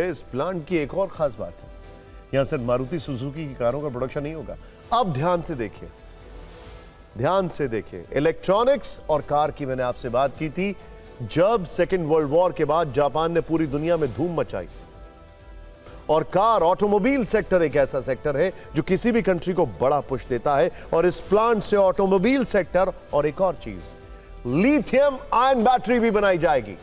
है, इस प्लांट की एक और खास बात है, यहां सिर्फ मारुति सुजुकी की कारों का प्रोडक्शन नहीं होगा। अब ध्यान से देखिए, ध्यान से देखिए, इलेक्ट्रॉनिक्स और कार की मैंने आपसे बात की थी। जब सेकेंड वर्ल्ड वॉर के बाद जापान ने पूरी दुनिया में धूम मचाई, और कार ऑटोमोबाइल सेक्टर एक ऐसा सेक्टर है जो किसी भी कंट्री को बड़ा पुश देता है, और इस प्लांट से ऑटोमोबाइल सेक्टर और एक और चीज, लिथियम आयन बैटरी भी बनाई जाएगी।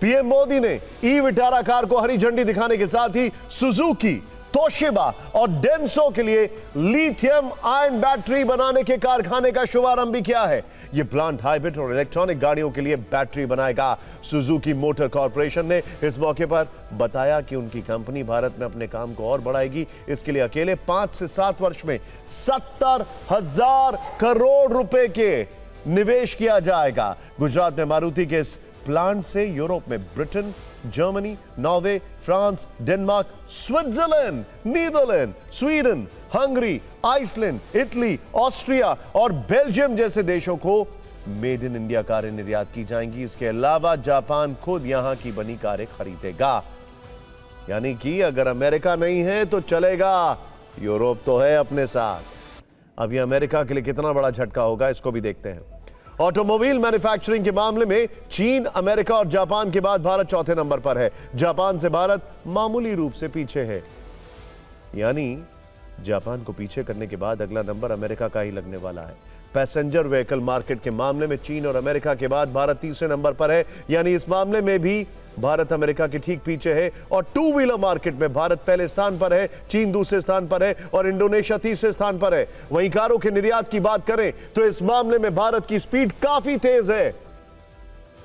पीएम मोदी ने ई विटारा कार को हरी झंडी दिखाने के साथ ही सुजुकी, तोशिबा और डेंसो के लिए लिथियम आयन बैटरी बनाने के कारखाने का शुभारंभ भी किया है। यह प्लांट हाइब्रिड और इलेक्ट्रॉनिक गाड़ियों के लिए बैटरी बनाएगा। सुजुकी मोटर कॉर्पोरेशन ने इस मौके पर बताया कि उनकी कंपनी भारत में अपने काम को और बढ़ाएगी। इसके लिए अकेले 5 से 7 वर्ष में 70,000 करोड़ रुपए के निवेश किया जाएगा। गुजरात में मारुति के इस प्लांट से यूरोप में Britain, Germany, Norway, France, Denmark, Switzerland, Netherland, Sweden, Hungary, Iceland, Italy, Austria और बेल्जियम जैसे देशों को मेड इन इंडिया कारें निर्यात की जाएंगी। इसके अलावा जापान खुद यहां की बनी कारें खरीदेगा। यानी कि अगर अमेरिका नहीं है तो चलेगा, यूरोप तो है अपने साथ। अब यह अमेरिका के लिए कितना बड़ा झटका होगा, इसको भी देखते हैं। ऑटोमोबाइल मैन्युफैक्चरिंग के मामले में चीन, अमेरिका और जापान के बाद भारत चौथे नंबर पर है। जापान से भारत मामूली रूप से पीछे है। यानी जापान को पीछे करने के बाद अगला नंबर अमेरिका का ही लगने वाला है। पैसेंजर व्हीकल मार्केट के मामले में चीन और अमेरिका के बाद भारत तीसरे नंबर पर है। यानी इस मामले में भी भारत अमेरिका के ठीक पीछे है। और टू व्हीलर मार्केट में भारत पहले स्थान पर है, चीन दूसरे स्थान पर है और इंडोनेशिया तीसरे स्थान पर है। वहीं कारों के निर्यात की बात करें तो इस मामले में भारत की स्पीड काफी तेज है।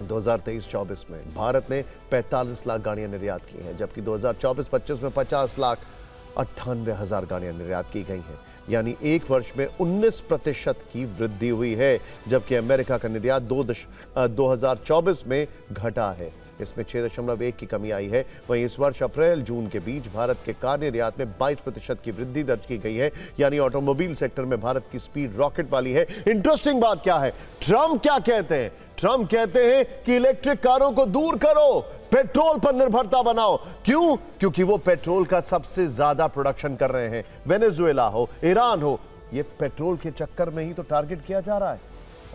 2023-24 में भारत ने 45 लाख गाड़ियां निर्यात की हैं, जबकि 2024-25 में 50,98,000 गाड़ियां निर्यात की गई हैं। यानी एक वर्ष में 19% की वृद्धि हुई है, जबकि अमेरिका का निर्यात 2024 में घटा है, इसमें 6.1 की कमी आई है। वहीं इस वर्ष अप्रैल जून के बीच भारत के कार निर्यात में 22% की वृद्धि दर्ज की गई है। यानी ऑटोमोबाइल सेक्टर में भारत की स्पीड रॉकेट वाली है। इंटरेस्टिंग बात क्या है, ट्रंप क्या कहते हैं? ट्रंप कहते हैं कि इलेक्ट्रिक कारों को दूर करो, पेट्रोल पर निर्भरता बनाओ। क्यों? क्योंकि वो पेट्रोल का सबसे ज्यादा प्रोडक्शन कर रहे हैं। वेनेजुएला हो, ईरान हो, ये पेट्रोल के चक्कर में ही तो टारगेट किया जा रहा है।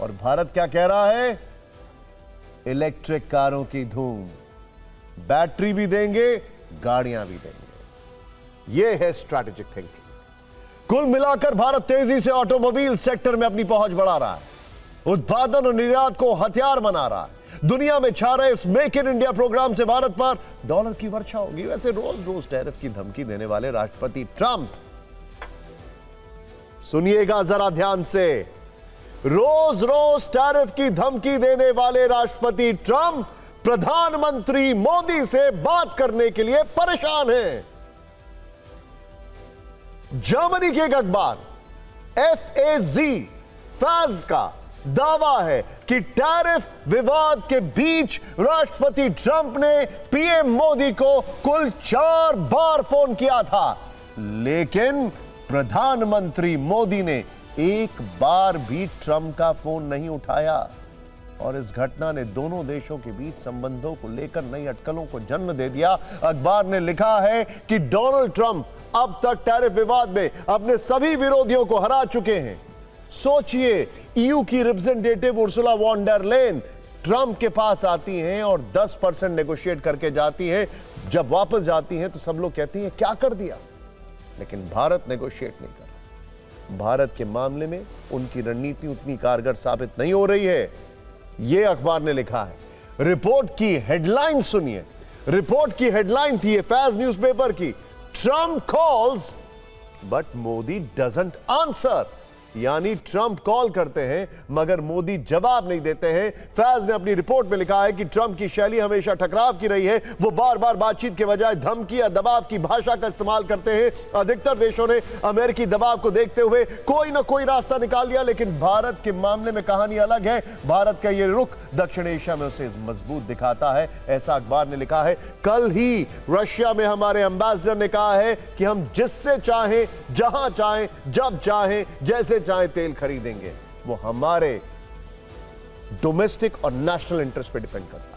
और भारत क्या कह रहा है? इलेक्ट्रिक कारों की धूम, बैटरी भी देंगे, गाड़ियां भी देंगे। यह है स्ट्रैटेजिक थिंकिंग। कुल मिलाकर भारत तेजी से ऑटोमोबाइल सेक्टर में अपनी पहुंच बढ़ा रहा है, उत्पादन और निर्यात को हथियार बना रहा है। दुनिया में छा रहे इस मेक इन इंडिया प्रोग्राम से भारत पर डॉलर की वर्षा होगी। वैसे रोज रोज टैरिफ की धमकी देने वाले राष्ट्रपति ट्रंप, सुनिएगा जरा ध्यान से, रोज रोज टैरिफ की धमकी देने वाले राष्ट्रपति ट्रंप प्रधानमंत्री मोदी से बात करने के लिए परेशान हैं। जर्मनी के एक अखबार फैज का दावा है कि टैरिफ विवाद के बीच राष्ट्रपति ट्रंप ने पीएम मोदी को कुल 4 बार फोन किया था, लेकिन प्रधानमंत्री मोदी ने एक बार भी ट्रंप का फोन नहीं उठाया। और इस घटना ने दोनों देशों के बीच संबंधों को लेकर नई अटकलों को जन्म दे दिया। अखबार ने लिखा है कि डोनाल्ड ट्रंप अब तक टैरिफ विवाद में अपने सभी विरोधियों को हरा चुके हैं। सोचिए, ईयू की रिप्रेजेंटेटिव उर्सुला वॉन डर लेन ट्रंप के पास आती हैं और 10% नेगोशिएट करके जाती हैं। जब वापस जाती हैं तो सब लोग कहती हैं क्या कर दिया, लेकिन भारत नेगोशिएट नहीं कर रहा। भारत के मामले में उनकी रणनीति उतनी कारगर साबित नहीं हो रही है, यह अखबार ने लिखा है। रिपोर्ट की हेडलाइन सुनिए। रिपोर्ट की हेडलाइन थी फैज न्यूज़पेपर की, Trump calls but Modi doesn't answer. यानी ट्रंप कॉल करते हैं मगर मोदी जवाब नहीं देते हैं। फैज ने अपनी रिपोर्ट में लिखा है कि ट्रंप की शैली हमेशा टकराव की रही है। वो बार बार बातचीत के बजाय धमकी या दबाव की भाषा का इस्तेमाल करते हैं। अधिकतर देशों ने अमेरिकी दबाव को देखते हुए कोई ना कोई रास्ता निकाल लिया, लेकिन भारत के मामले में कहानी अलग है। भारत का यह रुख दक्षिण एशिया में उसे मजबूत दिखाता है, ऐसा अखबार ने लिखा है। कल ही रशिया में हमारे एम्बेसडर ने कहा है कि हम जिससे चाहें, जहां चाहें, जब चाहें, जैसे चाहे तेल खरीदेंगे। वो हमारे डोमेस्टिक और नेशनल इंटरेस्ट पे डिपेंड करता है।